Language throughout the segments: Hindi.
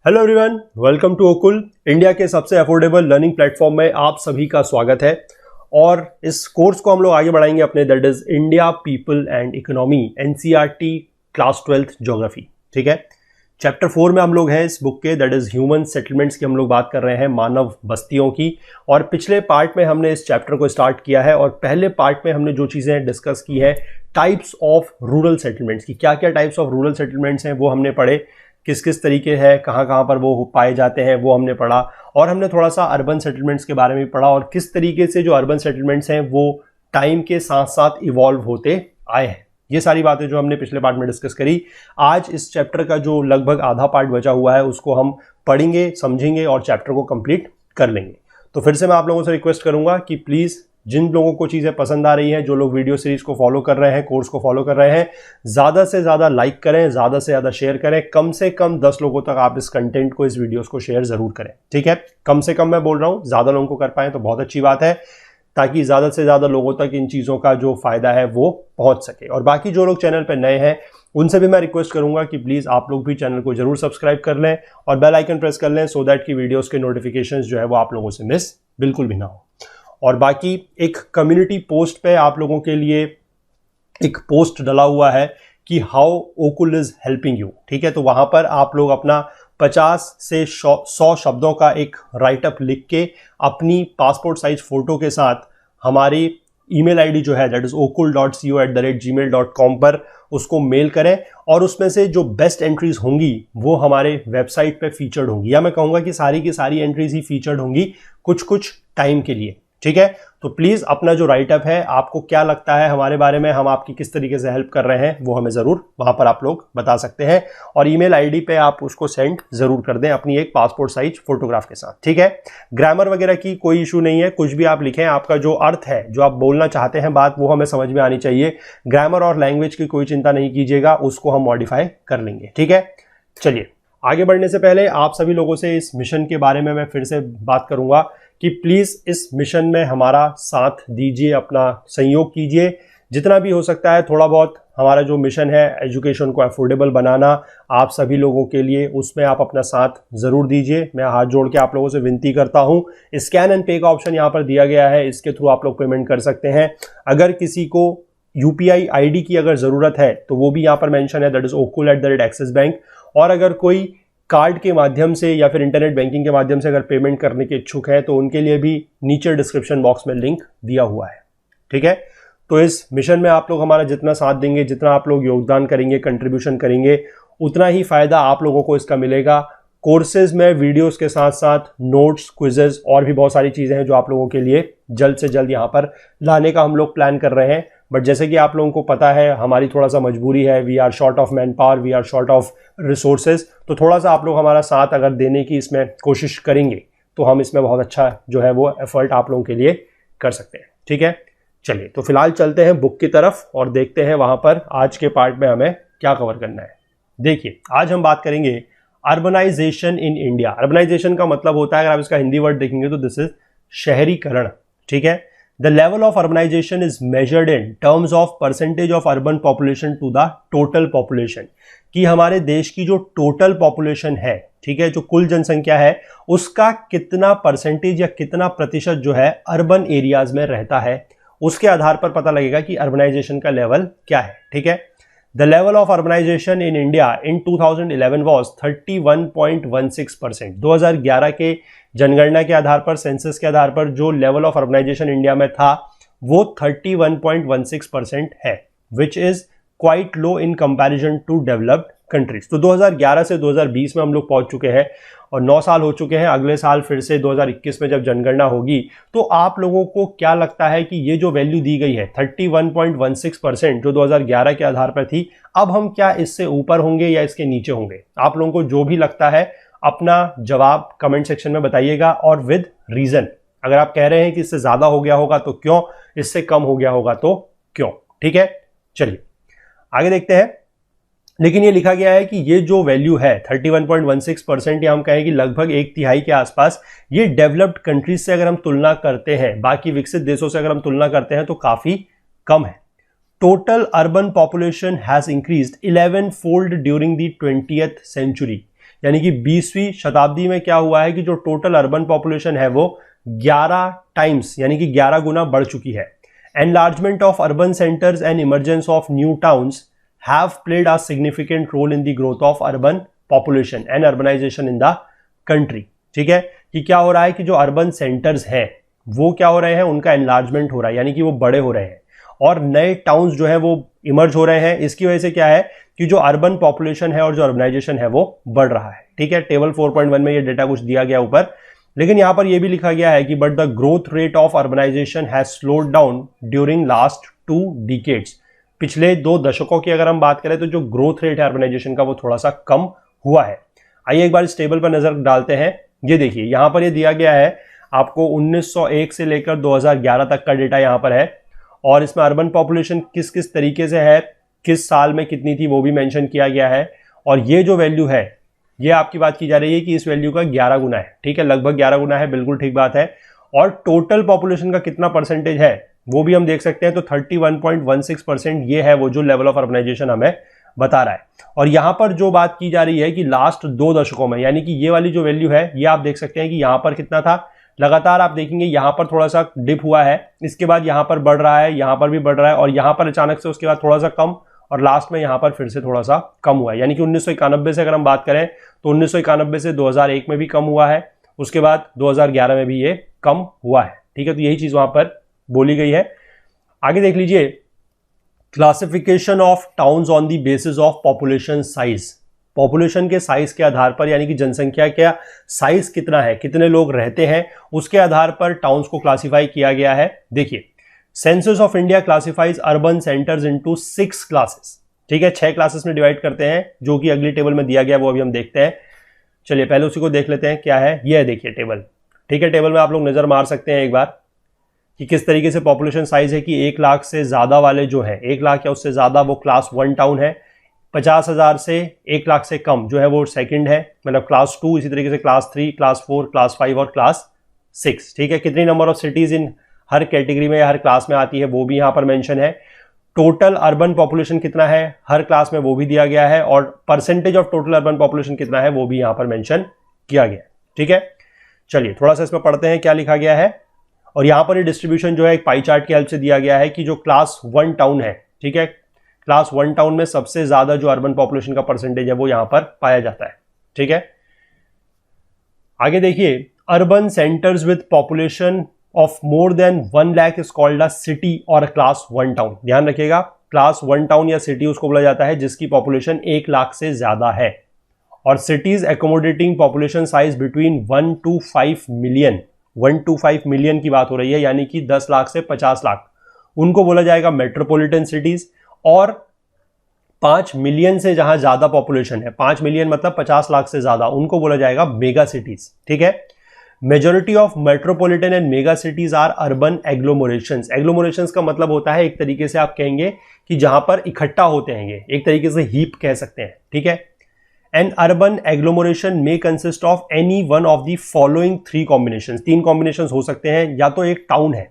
Hello everyone, welcome to Okul. India के सबसे अफोर्डेबल लर्निंग प्लेटफॉर्म में आप सभी का स्वागत है। और इस कोर्स को हम लोग आगे बढ़ाएंगे अपने, that is India people and economy, NCERT class 12th geography. ठीक है, चैप्टर 4 में हम लोग हैं इस बुक के, दैट इज ह्यूमन सेटलमेंट्स की हम लोग बात कर रहे हैं, मानव बस्तियों की। और पिछले पार्ट में हमने इस चैप्टर को स्टार्ट किया है और पहले पार्ट में हमने जो चीज़ें डिस्कस की है, टाइप्स ऑफ रूरल सेटलमेंट्स की, क्या क्या टाइप्स ऑफ रूरल सेटलमेंट्स हैं वो हमने पढ़े, किस किस तरीके हैं, कहाँ कहाँ पर वो पाए जाते हैं वो हमने पढ़ा। और हमने थोड़ा सा अर्बन सेटलमेंट्स के बारे में भी पढ़ा और किस तरीके से जो अर्बन सेटलमेंट्स हैं वो टाइम के साथ साथ इवॉल्व होते आए हैं। ये सारी बातें जो हमने पिछले पार्ट में डिस्कस करी, आज इस चैप्टर का जो लगभग आधा पार्ट बचा हुआ है उसको हम पढ़ेंगे, समझेंगे और चैप्टर को कंप्लीट कर लेंगे। तो फिर से मैं आप लोगों से रिक्वेस्ट करूंगा कि प्लीज़ जिन लोगों को चीज़ें पसंद आ रही हैं, जो लोग वीडियो सीरीज को फॉलो कर रहे हैं, कोर्स को फॉलो कर रहे हैं, ज़्यादा से ज़्यादा लाइक करें, ज़्यादा से ज़्यादा शेयर करें। कम से कम 10 लोगों तक आप इस कंटेंट को, इस वीडियोस को शेयर ज़रूर करें। ठीक है, कम से कम मैं बोल रहा हूँ, ज़्यादा लोगों को कर पाएँ तो बहुत अच्छी बात है, ताकि ज़्यादा से ज़्यादा लोगों तक इन चीज़ों का जो फ़ायदा है वो पहुँच सके। और बाकी जो लोग चैनल पर नए हैं उनसे भी मैं रिक्वेस्ट करूंगा कि प्लीज़ आप लोग भी चैनल को जरूर सब्सक्राइब कर लें और बेल आइकन प्रेस कर लें, सो दैट कि वीडियोस के नोटिफिकेशंस जो है वो आप लोगों से मिस बिल्कुल भी ना हो। और बाकी एक कम्युनिटी पोस्ट पे आप लोगों के लिए एक पोस्ट डला हुआ है कि हाउ ओकुल इज हेल्पिंग यू। ठीक है, तो वहां पर आप लोग अपना 50 से 100 शब्दों का एक राइटअप लिख के अपनी पासपोर्ट साइज फोटो के साथ हमारी ईमेल आईडी जो है, दैट इज okul.co@gmail.com पर उसको मेल करें। और उसमें से जो बेस्ट एंट्रीज होंगी वो हमारे वेबसाइट पे फीचर्ड होंगी, या मैं कहूँगा कि सारी की सारी एंट्रीज ही फीचर्ड होंगी कुछ कुछ टाइम के लिए। ठीक है, तो प्लीज़ अपना जो राइटअप है, आपको क्या लगता है हमारे बारे में, हम आपकी किस तरीके से हेल्प कर रहे हैं, वो हमें ज़रूर वहाँ पर आप लोग बता सकते हैं। और ईमेल आईडी पे आप उसको सेंड ज़रूर कर दें अपनी एक पासपोर्ट साइज फोटोग्राफ के साथ। ठीक है, ग्रामर वगैरह की कोई इशू नहीं है, कुछ भी आप लिखें, आपका जो अर्थ है, जो आप बोलना चाहते हैं बात, वो हमें समझ में आनी चाहिए। ग्रामर और लैंग्वेज की कोई चिंता नहीं कीजिएगा, उसको हम मॉडिफाई कर लेंगे। ठीक है, चलिए आगे बढ़ने से पहले आप सभी लोगों से इस मिशन के बारे में मैं फिर से बात करूंगा कि प्लीज़ इस मिशन में हमारा साथ दीजिए, अपना सहयोग कीजिए जितना भी हो सकता है। थोड़ा बहुत हमारा जो मिशन है एजुकेशन को अफोर्डेबल बनाना आप सभी लोगों के लिए, उसमें आप अपना साथ ज़रूर दीजिए। मैं हाथ जोड़ के आप लोगों से विनती करता हूं। स्कैन एंड पे का ऑप्शन यहाँ पर दिया गया है, इसके थ्रू आप लोग पेमेंट कर सकते हैं। अगर किसी को UPI ID की अगर ज़रूरत है तो वो भी यहाँ पर मेंशन है, दैट इज okul@axis बैंक। और अगर कोई कार्ड के माध्यम से या फिर इंटरनेट बैंकिंग के माध्यम से अगर पेमेंट करने के इच्छुक है तो उनके लिए भी नीचे डिस्क्रिप्शन बॉक्स में लिंक दिया हुआ है। ठीक है, तो इस मिशन में आप लोग हमारा जितना साथ देंगे, जितना आप लोग योगदान करेंगे, कंट्रीब्यूशन करेंगे, उतना ही फायदा आप लोगों को इसका मिलेगा। कोर्सेज में वीडियोस के साथ साथ नोट्स, क्विजेज और भी बहुत सारी चीज़ें हैं जो आप लोगों के लिए जल्द से जल्द यहाँ पर लाने का हम लोग प्लान कर रहे हैं। बट जैसे कि आप लोगों को पता है, हमारी थोड़ा सा मजबूरी है, we are short of man power, we are short of resources. तो थोड़ा सा आप लोग हमारा साथ अगर देने की इसमें कोशिश करेंगे तो हम इसमें बहुत अच्छा जो है वो एफर्ट आप लोगों के लिए कर सकते हैं। ठीक है, चलिए तो फिलहाल चलते हैं बुक की तरफ और देखते हैं वहाँ पर आज के पार्ट में हमें क्या कवर करना है। देखिए, आज हम बात करेंगे अर्बनाइजेशन इन इंडिया। अर्बनाइजेशन का मतलब होता है, अगर आप इसका हिंदी वर्ड देखेंगे तो दिस इज शहरीकरण। ठीक है, the level of urbanization is measured in terms of percentage of urban population to the total population, कि हमारे देश की जो टोटल पॉपुलेशन है, ठीक है, जो कुल जनसंख्या है, उसका कितना परसेंटेज या कितना प्रतिशत जो है अर्बन एरियाज में रहता है, उसके आधार पर पता लगेगा कि अर्बनाइजेशन का लेवल क्या है। ठीक है, the level of urbanization in India in 2011 was 31.16%। 2011 के जनगणना के आधार पर, सेंसस के आधार पर जो लेवल ऑफ अर्बनाइजेशन इंडिया में था वो 31.16% है, which is quite low in comparison to developed countries. तो 2011 से 2020 में हम लोग पहुंच चुके हैं और 9 साल हो चुके हैं। अगले साल फिर से 2021 में जब जनगणना होगी तो आप लोगों को क्या लगता है कि ये जो वैल्यू दी गई है 31.16% जो 2011 के आधार पर थी, अब हम क्या इससे ऊपर होंगे या इसके नीचे होंगे? आप लोगों को जो भी लगता है अपना जवाब कमेंट सेक्शन में बताइएगा और विद रीजन। अगर आप कह रहे हैं कि इससे ज्यादा हो गया होगा तो क्यों, इससे कम हो गया होगा तो क्यों। ठीक है, चलिए आगे देखते हैं। लेकिन ये लिखा गया है कि ये जो वैल्यू है 31.16%, या हम कहें कि लगभग 1/3 के आसपास, ये डेवलप्ड कंट्रीज से अगर हम तुलना करते हैं, बाकी विकसित देशों से अगर हम तुलना करते हैं तो काफी कम है। Total urban population has increased 11 fold during the 20th century, यानी कि 20वीं शताब्दी में क्या हुआ है कि जो टोटल अर्बन पॉपुलेशन है वो 11 टाइम्स यानी कि 11 गुना बढ़ चुकी है। Enlargement of urban centres and emergence of new towns have played a significant role in the growth of urban population and urbanization in the country. ठीक है, कि क्या हो रहा है कि जो अर्बन सेंटर्स हैं वो क्या हो रहे हैं, उनका एनलार्जमेंट हो रहा है, यानी कि वो बड़े हो रहे हैं और नए टाउन्स जो है वो इमर्ज हो रहे हैं। इसकी वजह से क्या है कि जो अर्बन पॉपुलेशन है और जो अर्बनाइजेशन है वो बढ़ रहा है। ठीक है, टेबल 4.1 में ये डेटा कुछ दिया गया ऊपर, लेकिन यहां पर ये भी लिखा गया है कि but the growth rate of urbanization has slowed down during last 2 decades. पिछले 2 दशकों की अगर हम बात करें तो जो ग्रोथ रेट है अर्बनाइजेशन का वो थोड़ा सा कम हुआ है। आइए एक बार इस टेबल पर नजर डालते हैं। ये देखिए यहां पर ये दिया गया है आपको 1901 से लेकर 2011 तक का डेटा यहां पर है और इसमें अर्बन पॉपुलेशन किस किस तरीके से है, किस साल में कितनी थी वो भी मेंशन किया गया है। और ये जो वैल्यू है ये आपकी बात की जा रही है कि इस वैल्यू का 11 गुना है। ठीक है, लगभग 11 गुना है, बिल्कुल ठीक बात है। और टोटल पॉपुलेशन का कितना परसेंटेज है वो भी हम देख सकते हैं, तो 31.16% ये है वो जो लेवल ऑफ अर्बनाइजेशन हमें बता रहा है। और यहां पर जो बात की जा रही है कि लास्ट 2 दशकों में, यानी कि ये वाली जो वैल्यू है ये आप देख सकते हैं कि यहां पर कितना था, लगातार आप देखेंगे यहां पर थोड़ा सा डिप हुआ है, इसके बाद यहां पर बढ़ रहा है, यहां पर भी बढ़ रहा है और यहां पर अचानक से उसके बाद थोड़ा सा कम और लास्ट में यहां पर फिर से थोड़ा सा कम हुआ है। यानी कि 1991 से अगर हम बात करें तो 1991 से 2001 में भी कम हुआ है, उसके बाद 2011 में भी ये कम हुआ है। ठीक है, तो यही चीज वहां पर बोली गई है। आगे देख लीजिए, classification of towns on the basis of population size. Population के साइज के आधार पर, यानी कि जनसंख्या का साइज कितना है, कितने लोग रहते हैं, उसके आधार पर टाउन्स को क्लासिफाई किया गया है। देखिए, census of India classifies urban centres into 6 classes. ठीक है, 6 क्लासेस में डिवाइड करते हैं, जो कि अगली टेबल में दिया गया वो अभी हम देखते हैं। चलिए पहले उसी को देख लेते हैं क्या है। ये है देखिए टेबल। ठीक है, टेबल में आप लोग नजर मार सकते हैं एक बार कि किस तरीके से पॉपुलेशन साइज है कि 1 लाख से ज्यादा वाले जो है, 1 लाख या उससे ज्यादा वो क्लास 1 टाउन है, 50,000 से 1 लाख से कम जो है वो सेकंड है, मतलब क्लास 2, इसी तरीके से क्लास 3, क्लास 4, क्लास 5 और क्लास 6। ठीक है, कितनी number of cities in her category में या हर क्लास में आती है वो भी यहां पर मेंशन है। टोटल अर्बन पॉपुलेशन कितना है हर क्लास में वो भी दिया गया है और percentage of total urban population कितना है वो भी यहां पर मेंशन किया गया है। ठीक है, चलिए थोड़ा सा इसमें पढ़ते हैं क्या लिखा गया है। और यहां पर ये डिस्ट्रीब्यूशन जो है एक पाई चार्ट की हेल्प से दिया गया है कि जो क्लास 1 टाउन है, ठीक है, क्लास 1 टाउन में सबसे ज्यादा जो अर्बन पॉपुलेशन का परसेंटेज है वो यहां पर पाया जाता है। ठीक है, आगे देखिए, urban centres with population of more than 1 lakh is called a city और क्लास 1 टाउन। ध्यान रखिएगा, क्लास 1 टाउन या सिटी उसको बोला जाता है जिसकी पॉपुलेशन 1 लाख से ज्यादा है। और cities accommodating population size between 1 to 5 million, 1 to 5 million की बात हो रही है, यानी कि 10 लाख से 50 लाख, उनको बोला जाएगा मेट्रोपॉलिटन सिटीज। और 5 मिलियन से जहां ज्यादा पॉपुलेशन है, 5 मिलियन मतलब 50 लाख से ज्यादा, उनको बोला जाएगा मेगा सिटीज। ठीक है, majority of metropolitan and mega cities are urban agglomerations. Agglomerations का मतलब होता है एक तरीके से आप कहेंगे कि जहां पर इकट्ठा होते हैं, ये एक तरीके से हीप कह सकते हैं। ठीक है, एन अर्बन एग्लोमरेशन में consist of any one of the following 3 combinations. 3 combinations हो सकते हैं, या तो एक टाउन है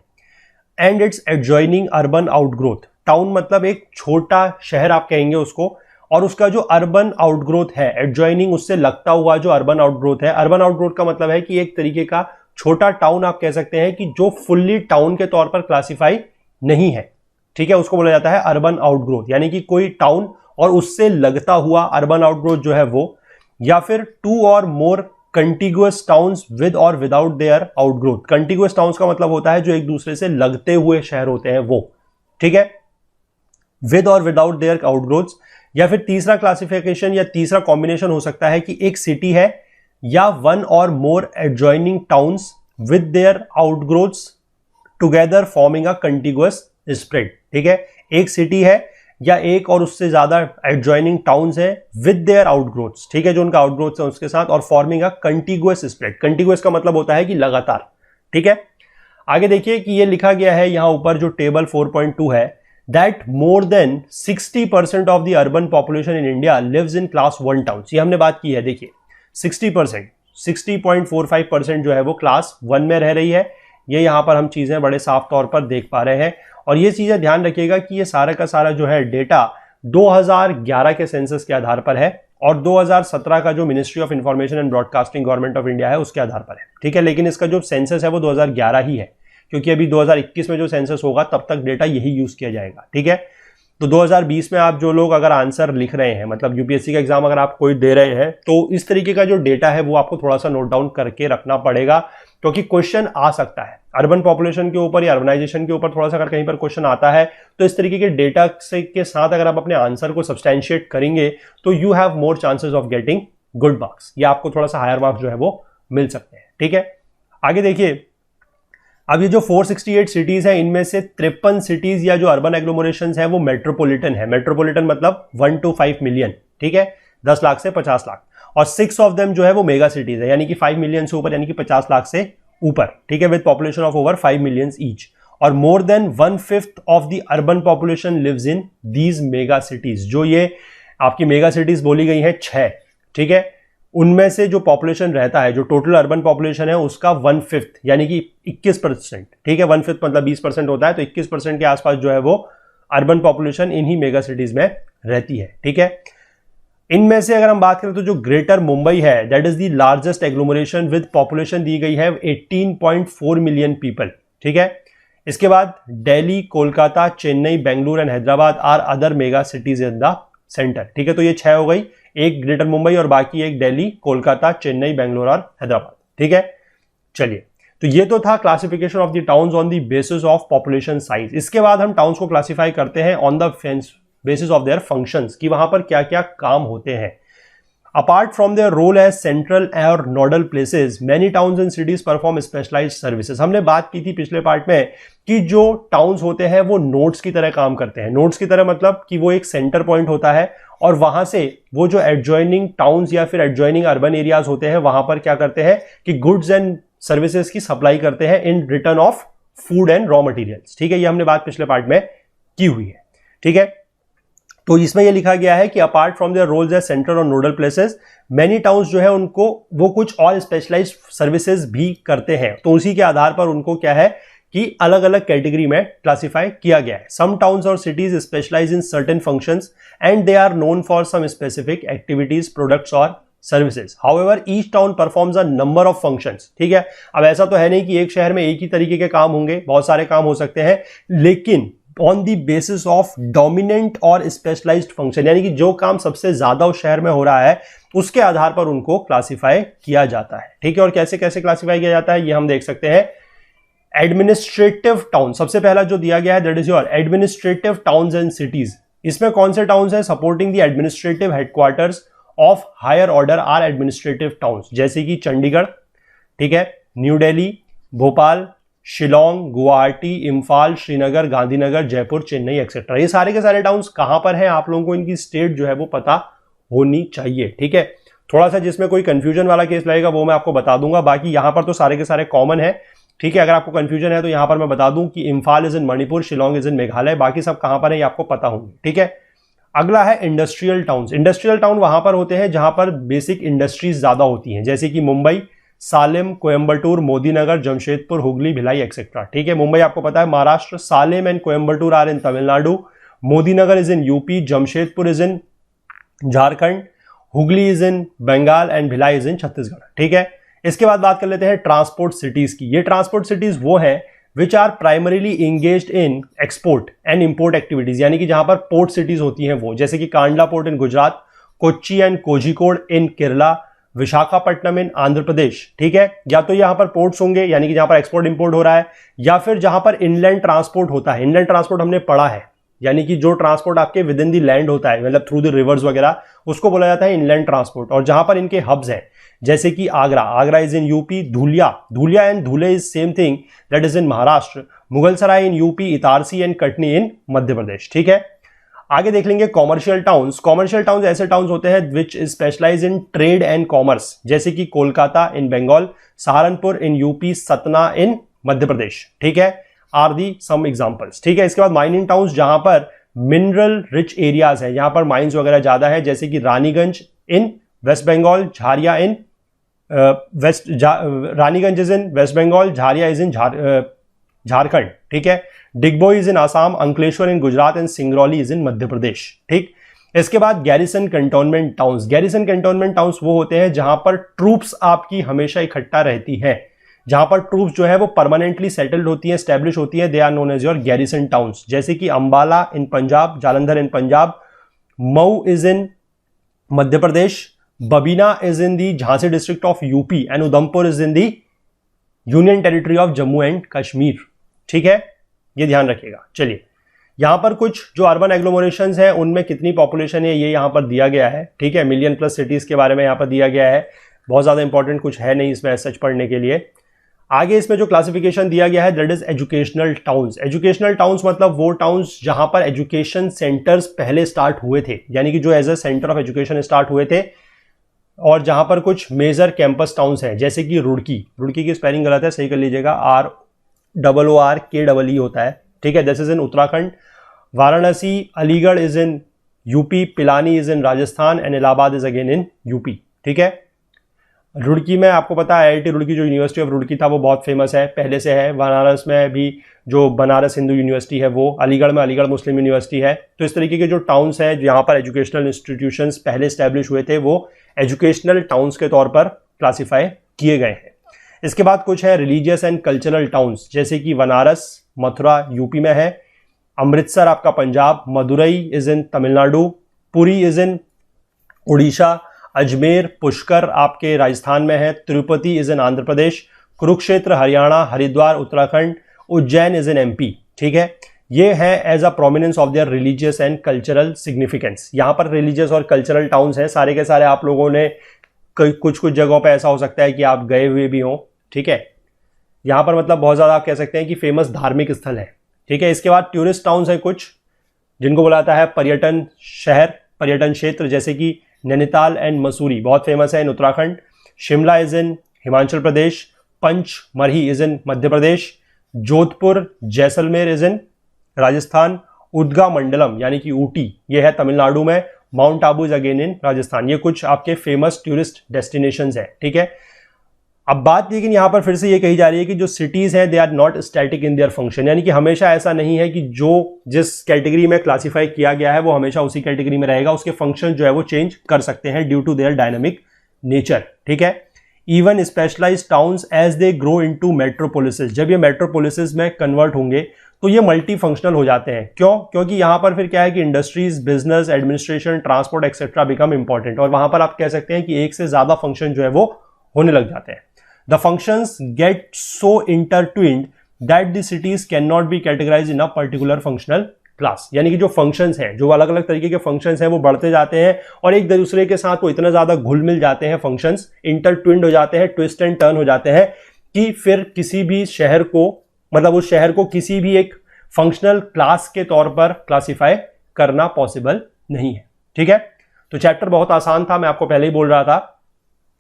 and it's adjoining urban outgrowth. Town मतलब एक छोटा शहर आप कहेंगे उसको, और उसका जो अर्बन आउटग्रोथ है, एडजॉइनिंग उससे लगता हुआ जो अर्बन आउटग्रोथ है। अर्बन आउटग्रोथ का मतलब है कि एक तरीके का छोटा टाउन आप कह सकते हैं कि जो फुल्ली टाउन के तौर पर क्लासिफाई नहीं है। ठीक है, उसको बोला जाता है अर्बन आउटग्रोथ, यानी कि कोई टाउन और उससे लगता हुआ अर्बन आउटग्रोथ जो है वो, या फिर 2 और मोर कंटिगुअस टाउन्स विद और without their outgrowth. Contiguous towns का मतलब होता है जो एक दूसरे से लगते हुए शहर होते हैं वो। ठीक है, विद और विदाउट देयर आउटग्रोथ्स। या फिर तीसरा क्लासिफिकेशन या तीसरा कॉम्बिनेशन हो सकता है कि एक सिटी है या 1 और more adjoining towns with their outgrowths together forming a contiguous spread. ठीक है, एक सिटी है या एक और उससे ज्यादा एडजॉइनिंग टाउन्स है विद देयर आउटग्रोथ्स, ठीक है, जो उनका आउटग्रोथ्स है उसके साथ, और forming a contiguous spread. Contiguous का मतलब होता है कि लगातार। ठीक है, आगे देखिए कि ये लिखा गया है यहां ऊपर जो टेबल 4.2 है, that more than 60% of the urban population in India lives in class 1 towns। ये हमने बात की है, देखिए 60%, 60.45% जो है वो क्लास 1 में रह रही है। ये यहाँ पर हम चीजें बड़े साफ तौर पर देख पा रहे हैं। और ये चीजें ध्यान रखिएगा कि ये सारा का सारा जो है डेटा 2011 के सेंसस के आधार पर है, और 2017 का जो ministry of information and broadcasting government of India है उसके आधार पर है, ठीक है। लेकिन इसका जो सेंसस है वो 2011 ही है, क्योंकि अभी 2021 में जो सेंसस होगा तब तक डेटा यही यूज किया जाएगा, ठीक है। तो 2020 में आप जो लोग अगर आंसर लिख रहे हैं, मतलब यूपीएससी का एग्जाम अगर आप कोई दे रहे हैं, तो इस तरीके का जो डेटा है वो आपको थोड़ा सा नोट डाउन करके रखना पड़ेगा, क्योंकि क्वेश्चन आ सकता है अर्बन पॉपुलेशन के ऊपर या अर्बनाइजेशन के ऊपर थोड़ा सा अगर कहीं पर क्वेश्चन आता है, तो इस तरीके के डेटा से के साथ अगर आप अपने आंसर को सब्सटैंशिएट करेंगे तो you have more chances of getting good marks, या आपको थोड़ा सा हायर मार्क्स जो है वो मिल सकते हैं, ठीक है। आगे देखिए, अब ये जो 468 सिटीज है, इनमें से 53 सिटीज या जो अर्बन एग्लोमरेशंस है वो मेट्रोपॉलिटन है। मेट्रोपॉलिटन मतलब 1 to 5 मिलियन, ठीक है, 10 लाख से 50 लाख, और 6 ऑफ देम जो है वो मेगा सिटीज है, यानी कि 5 मिलियन से ऊपर, यानी कि 50 लाख से ऊपर, ठीक है, with population of over 5 million each. और more than 1/5 of the urban population lives in these mega cities. जो ये आपकी मेगा सिटीज बोली गई है 6, ठीक है, उनमें से जो पॉपुलेशन रहता है, जो टोटल अर्बन पॉपुलेशन है उसका 1/5 यानी कि 21%, ठीक है, 1/5 मतलब 20% होता है, तो 21% के आसपास जो है वो अर्बन पॉपुलेशन इन्हीं मेगा सिटीज में रहती है, ठीक है। इनमें से अगर हम बात करें तो जो ग्रेटर मुंबई है, that is the largest agglomeration with population दी गई है 18.4 मिलियन पीपल, ठीक है। इसके बाद Delhi, Kolkata, Chennai, Bengaluru and Hyderabad are other mega cities in the centre, ठीक है। तो ये 6 हो गई, एक ग्रेटर मुंबई और बाकी एक दिल्ली, कोलकाता, चेन्नई, बेंगलुरु और हैदराबाद, ठीक है। चलिए, तो ये तो था classification of the towns on the basis of population size. इसके बाद हम टाउन्स को क्लासिफाई करते हैं on the basis of their functions, कि वहां पर क्या क्या काम होते हैं। Apart from their role as central और nodal places, many towns and cities perform specialised services. हमने बात की थी पिछले पार्ट में कि जो टाउन्स होते हैं वो नोड्स की तरह काम करते हैं। नोड्स की तरह मतलब कि वो एक सेंटर पॉइंट होता है, और वहां से वो जो एडजॉइनिंग टाउन्स या फिर एडजॉइनिंग अर्बन एरियाज होते हैं वहां पर क्या करते हैं कि गुड्स एंड सर्विसेज की सप्लाई करते हैं in return of food and raw materials, ठीक है। ये हमने बात पिछले पार्ट में की हुई है, ठीक है। तो इसमें यह लिखा गया है कि apart from their roles as central और नोडल प्लेसेस, मेनी टाउन्स जो है उनको वो कुछ और स्पेशलाइज्ड सर्विसेज भी करते हैं। तो उसी के आधार पर उनको क्या है कि अलग अलग कैटेगरी में क्लासिफाई किया गया है। सम टाउन्स और cities specialise in certain functions and they are known for some specific activities, products और services. However each town performs a number of functions, ठीक है। अब ऐसा तो है नहीं कि एक शहर में एक ही तरीके के काम होंगे, बहुत सारे काम हो सकते हैं, लेकिन on the basis of dominant और स्पेशलाइज्ड फंक्शन, यानी कि जो काम सबसे ज्यादा उस शहर में हो रहा है उसके आधार पर उनको क्लासिफाई किया जाता है, ठीक है। और कैसे कैसे क्लासिफाई किया जाता है ये हम देख सकते हैं। एडमिनिस्ट्रेटिव टाउन सबसे पहला जो दिया गया है, that is your administrative towns and cities. इसमें कौन से टाउन्स हैं? Supporting the administrative headquarters of higher order are administrative towns, जैसे कि चंडीगढ़, ठीक है, न्यू दिल्ली, भोपाल, शिलोंग, गुवाहाटी, इम्फाल, श्रीनगर, गांधीनगर, जयपुर, चेन्नई एक्सेट्रा। ये सारे के सारे टाउन्स कहां पर हैं, आप लोगों को इनकी स्टेट जो है वो पता होनी चाहिए, ठीक है। थोड़ा सा जिसमें कोई कंफ्यूजन वाला केस लगेगा वो मैं आपको बता दूंगा, बाकी यहां पर तो सारे के सारे कॉमन है, ठीक है। अगर आपको कंफ्यूजन है तो यहां पर मैं बता दूं कि Imphal is in Manipur, Shillong is in Meghalaya, बाकी सब कहां पर है ये आपको पता होंगे, ठीक है। अगला है इंडस्ट्रियल टाउन्स। इंडस्ट्रियल टाउन वहां पर होते हैं जहां पर बेसिक इंडस्ट्रीज ज्यादा होती हैं, जैसे कि मुंबई, सालेम, कोयम्बटूर, मोदीनगर, जमशेदपुर, हुगली, भिलाई एक्सेट्रा, ठीक है। मुंबई आपको पता है Maharashtra, Salem and Coimbatore are in Tamil Nadu, Modinagar is in UP, Jamshedpur is in Jharkhand, Hooghly is in Bengal and Bhilai is in Chhattisgarh, ठीक है। इसके बाद बात कर लेते हैं ट्रांसपोर्ट सिटीज की। ये ट्रांसपोर्ट सिटीज वो हैं which are primarily engaged in export and import activities, यानी कि जहां पर पोर्ट सिटीज होती हैं वो, जैसे कि Kandla port in Gujarat, Kochi and Kozhikode in Kerala, Visakhapatnam in Andhra Pradesh, ठीक है। या तो यहां पर पोर्ट्स होंगे यानी कि जहां पर एक्सपोर्ट इंपोर्ट हो रहा है, या फिर जहां पर इनलैंड ट्रांसपोर्ट होता है। इनलैंड ट्रांसपोर्ट हमने पढ़ा है, यानी कि जो ट्रांसपोर्ट आपके विद इन द लैंड होता है, मतलब थ्रू द रिवर्स वगैरह, उसको बोला जाता है इनलैंड ट्रांसपोर्ट। और जहां पर इनके हब्स हैं, जैसे कि Agra is in UP, Dhulia and Dhule is same thing, that is in Maharashtra, Mughalsarai in UP, Itarsi and Katni in Madhya Pradesh, ठीक है। आगे देख लेंगे कॉमर्शियल टाउन्स। कॉमर्शियल टाउन्स ऐसे टाउन्स होते हैं which specialise in trade and commerce, जैसे कि Kolkata in Bengal, Saharanpur in UP, Satna in Madhya Pradesh, ठीक है, आर दी सम एग्जांपल्स, ठीक है। इसके बाद माइनिंग टाउन्स, जहां पर मिनरल रिच एरियाज है, यहां पर माइंस वगैरह ज्यादा है, जैसे कि Raniganj in West Bengal, Jharia in Raniganj is in West Bengal, Jharia is in Jharkhand, ठीक है। Digboi is in Assam, Ankleshwar in Gujarat and Singrauli is in Madhya Pradesh, ठीक। इसके बाद garrison cantonment towns. Garrison cantonment towns वो होते हैं जहां पर ट्रूप्स आपकी हमेशा इकट्ठा रहती है, जहां पर ट्रूप्स जो है वो परमानेंटली सेटल्ड होती है, स्टैब्लिश होती है, they are known as your garrison towns. जैसे कि Ambala in Punjab, Jalandhar in Punjab, Mhow is in Madhya Pradesh, Babina is in the Jhansi district of UP and Udhampur is in the union territory of Jammu and Kashmir. ठीक है, ये ध्यान रखिएगा। चलिए, यहां पर कुछ जो अर्बन एग्लोमरेशंस हैं उनमें कितनी पॉपुलेशन है ये यहां पर दिया गया है। ठीक है, मिलियन प्लस सिटीज के बारे में यहां पर दिया गया है। बहुत ज्यादा इंपॉर्टेंट कुछ है नहीं इसमें सच पढ़ने के लिए। आगे इसमें जो क्लासिफिकेशन दिया गया है that is educational towns. Educational towns मतलब वो टाउन्स जहां पर एजुकेशन सेंटर्स पहले स्टार्ट हुए थे, यानी कि जो as a centre of education start हुए थे, और जहां पर कुछ मेजर कैंपस टाउन्स हैं जैसे कि रुड़की। रुड़की की स्पेलिंग गलत है, सही कर लीजिएगा, ROORKEE होता है। ठीक है, this is in Uttarakhand. Varanasi, Aligarh is in UP, Pilani is in Rajasthan and Allahabad is again in UP. ठीक है, रुड़की में आपको पता है IIT रुड़की जो यूनिवर्सिटी ऑफ रुड़की था वो बहुत फेमस है, पहले से है। बनारस में भी जो बनारस हिंदू यूनिवर्सिटी है वो, अलीगढ़ में अलीगढ़ मुस्लिम यूनिवर्सिटी है। तो इस तरीके के जो टाउन्स हैं जहाँ पर एजुकेशनल इंस्टीट्यूशंस पहले स्टैब्लिश हुए थे वो एजुकेशनल टाउन्स के तौर पर क्लासीफाई किए गए हैं। इसके बाद कुछ है रिलीजियस एंड कल्चरल टाउन्स, जैसे कि बनारस, मथुरा यूपी में है, अमृतसर आपका Punjab, Madurai is in Tamil Nadu, Puri is in Orissa, Ajmer Pushkar आपके राजस्थान में है, Tirupati is in Andhra Pradesh, Kurukshetra Haryana, Haridwar Uttarakhand, Ujjain is in MP। ठीक है, ये है as a prominence of their religious and cultural significance. यहां पर रिलीजियस और कल्चरल टाउन्स हैं, सारे के सारे आप लोगों ने कुछ कुछ जगहों पे ऐसा हो सकता है कि आप गए हुए भी हों। ठीक है, यहां पर मतलब बहुत ज्यादा आप कह सकते हैं कि फेमस धार्मिक स्थल है। ठीक है, इसके बाद टूरिस्ट टाउन्स हैं कुछ जिनको बुलाता जाता है पर्यटन शहर, पर्यटन क्षेत्र, जैसे कि नैनीताल एंड मसूरी बहुत फेमस है in Uttarakhand, Shimla is in Himachal Pradesh, Pachmarhi is in Madhya Pradesh, Jodhpur Jaisalmer is in Rajasthan, Udhagamandalam यानी कि ऊटी ये है तमिलनाडु में, Mount Abu is again in Rajasthan. ये कुछ आपके फेमस टूरिस्ट डेस्टिनेशंस हैं। ठीक है, अब बात लेकिन यहां पर फिर से ये कही जा रही है कि जो सिटीज हैं they are not static in their function, यानी कि हमेशा ऐसा नहीं है कि जो जिस कैटेगरी में क्लासिफाई किया गया है वो हमेशा उसी कैटेगरी में रहेगा। उसके फंक्शन जो है वो चेंज कर सकते हैं due to their dynamic nature. ठीक है, even specialised towns as they grow into metropolises, जब ये मेट्रोपोलिसेस में कन्वर्ट होंगे तो ये मल्टी फंक्शनल हो जाते हैं। क्यों? क्योंकि यहां पर फिर क्या है कि industries, business, administration, transport etcetera become important, और वहां पर आप कह सकते हैं कि एक से ज्यादा फंक्शन जो है वो होने लग जाते हैं। The functions get so intertwined that the cities cannot be categorized in a particular functional class। यानी कि जो functions हैं, जो अलग अलग तरीके के functions हैं वो बढ़ते जाते हैं और एक दूसरे के साथ वो इतना ज्यादा घुल मिल जाते हैं, functions intertwined हो जाते हैं, twist and turn हो जाते हैं कि फिर किसी भी शहर को, मतलब उस शहर को किसी भी एक फंक्शनल क्लास के तौर पर क्लासीफाई करना पॉसिबल नहीं है। ठीक है, तो चैप्टर बहुत आसान था, मैं आपको पहले ही बोल रहा था,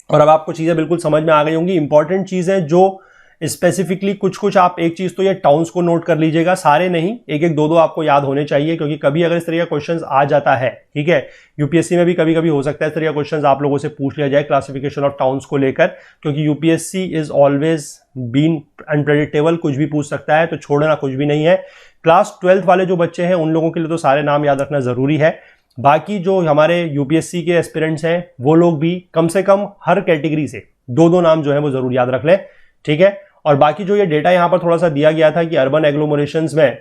और अब आपको चीजें बिल्कुल समझ में आ गई होंगी। इंपॉर्टेंट चीजें जो स्पेसिफिकली कुछ कुछ आप, एक चीज तो ये टाउन्स को नोट कर लीजिएगा, सारे नहीं, एक एक दो दो आपको याद होने चाहिए, क्योंकि कभी अगर इस तरह का क्वेश्चंस आ जाता है, ठीक है, यूपीएससी में भी कभी कभी हो सकता है इस तरह का क्वेश्चंस आप लोगों से पूछ लिया जाए क्लासिफिकेशन ऑफ टाउन्स को लेकर, क्योंकि UPSC is always been unpredictable, कुछ भी पूछ सकता है, तो छोड़ना कुछ भी नहीं है। क्लास 12th वाले जो बच्चे हैं उन लोगों के लिए तो सारे नाम याद रखना जरूरी है। बाकी जो हमारे यूपीएससी के एस्पिरेंट्स हैं वो लोग भी कम से कम हर कैटेगरी से दो दो नाम जो है वो जरूर याद रख लें। ठीक है, और बाकी जो ये डेटा यहां पर थोड़ा सा दिया गया था कि अर्बन एग्लोमरेशंस में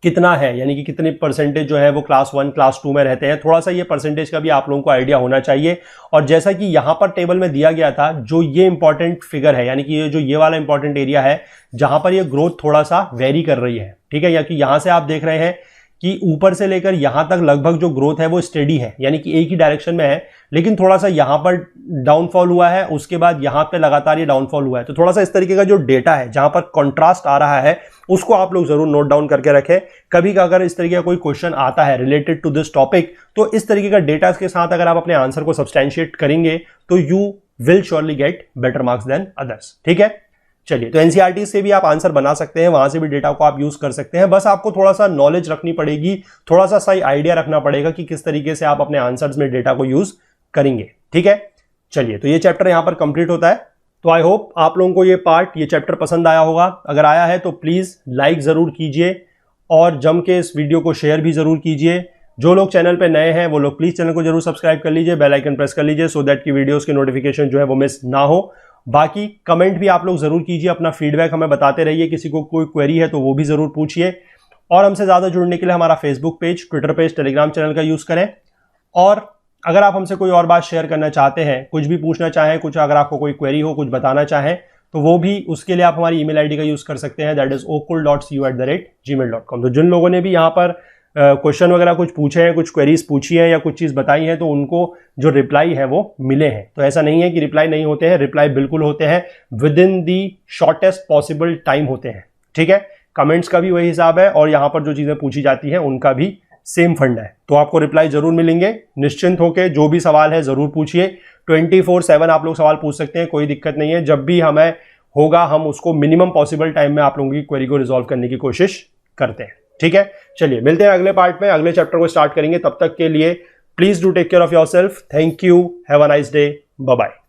कितना है, यानी कि कितनी परसेंटेज जो है वो क्लास 1 क्लास 2 में रहते हैं, थोड़ा सा ये परसेंटेज का भी आप लोगों को आइडिया होना चाहिए। और जैसा कि यहां पर टेबल में दिया गया था, जो ये इंपॉर्टेंट फिगर है, यानी कि ये वाला इंपॉर्टेंट एरिया है जहां पर ये ग्रोथ थोड़ा सा वेरी कर रही है। ठीक है, या कि यहां से आप देख रहे हैं कि ऊपर से लेकर यहां तक लगभग जो ग्रोथ है वो स्टेडी है, यानी कि एक ही डायरेक्शन में है, लेकिन थोड़ा सा यहां पर डाउनफॉल हुआ है, उसके बाद यहां पे लगातार ये डाउनफॉल हुआ है। तो थोड़ा सा इस तरीके का जो डेटा है जहां पर कॉन्ट्रास्ट आ रहा है उसको आप लोग जरूर नोट डाउन करके रखें। कभी का अगर इस तरीके का कोई क्वेश्चन आता है रिलेटेड टू दिस टॉपिक, तो इस तरीके का डेटा के साथ अगर आप अपने आंसर को सब्सटैंशिएट करेंगे तो you will surely get better marks than others. ठीक है, चलिए, तो एनसीईआरटी से भी आप आंसर बना सकते हैं, वहां से भी डेटा को आप यूज कर सकते हैं, बस आपको थोड़ा सा नॉलेज रखनी पड़ेगी, थोड़ा सा सही आइडिया रखना पड़ेगा कि किस तरीके से आप अपने आंसर्स में डेटा को यूज करेंगे। ठीक है, चलिए, तो ये चैप्टर यहां पर कंप्लीट होता है। तो आई होप आप लोगों को ये पार्ट, ये चैप्टर पसंद आया होगा। अगर आया है तो प्लीज लाइक जरूर कीजिए और जम के इस वीडियो को शेयर भी जरूर कीजिए। जो लोग चैनल पे नए हैं वो लोग प्लीज चैनल को जरूर सब्सक्राइब कर लीजिए, बेल आइकन प्रेस कर लीजिए सो दैट की वीडियोस की नोटिफिकेशन जो है वो मिस ना हो। बाकी कमेंट भी आप लोग जरूर कीजिए, अपना फीडबैक हमें बताते रहिए, किसी को कोई क्वेरी है तो वो भी जरूर पूछिए। और हमसे ज्यादा जुड़ने के लिए हमारा Facebook page, Twitter page, Telegram channel का यूज करें। और अगर आप हमसे कोई और बात शेयर करना चाहते हैं, कुछ भी पूछना चाहें, कुछ अगर आपको कोई क्वेरी हो, कुछ बताना चाहें, तो वो भी उसके लिए आप हमारी ईमेल आईडी का यूज कर सकते हैं, दैट इज okul.cu@gmail.com। तो जिन लोगों ने भी यहाँ पर क्वेश्चन वगैरह कुछ पूछे हैं, कुछ क्वेरीज पूछी हैं या कुछ चीज बताई है, तो उनको जो रिप्लाई है वो मिले हैं। तो ऐसा नहीं है कि रिप्लाई नहीं होते हैं, रिप्लाई बिल्कुल होते हैं, with in the shortest possible time होते हैं। ठीक है, कमेंट्स का भी वही हिसाब है और यहाँ पर जो चीजें पूछी जाती हैं उनका भी सेम फंड है। तो आपको रिप्लाई जरूर मिलेंगे, निश्चिंत होकर जो भी सवाल है जरूर पूछिए। 24/7 आप लोग सवाल पूछ सकते हैं, कोई दिक्कत नहीं है। जब भी हमें होगा हम उसको मिनिमम पॉसिबल टाइम में आप लोगों की क्वेरी को रिजॉल्व करने की कोशिश करते हैं। ठीक है, चलिए मिलते हैं अगले पार्ट में, अगले चैप्टर को स्टार्ट करेंगे। तब तक के लिए please do take care of yourself. Thank you, have a nice day, bye bye.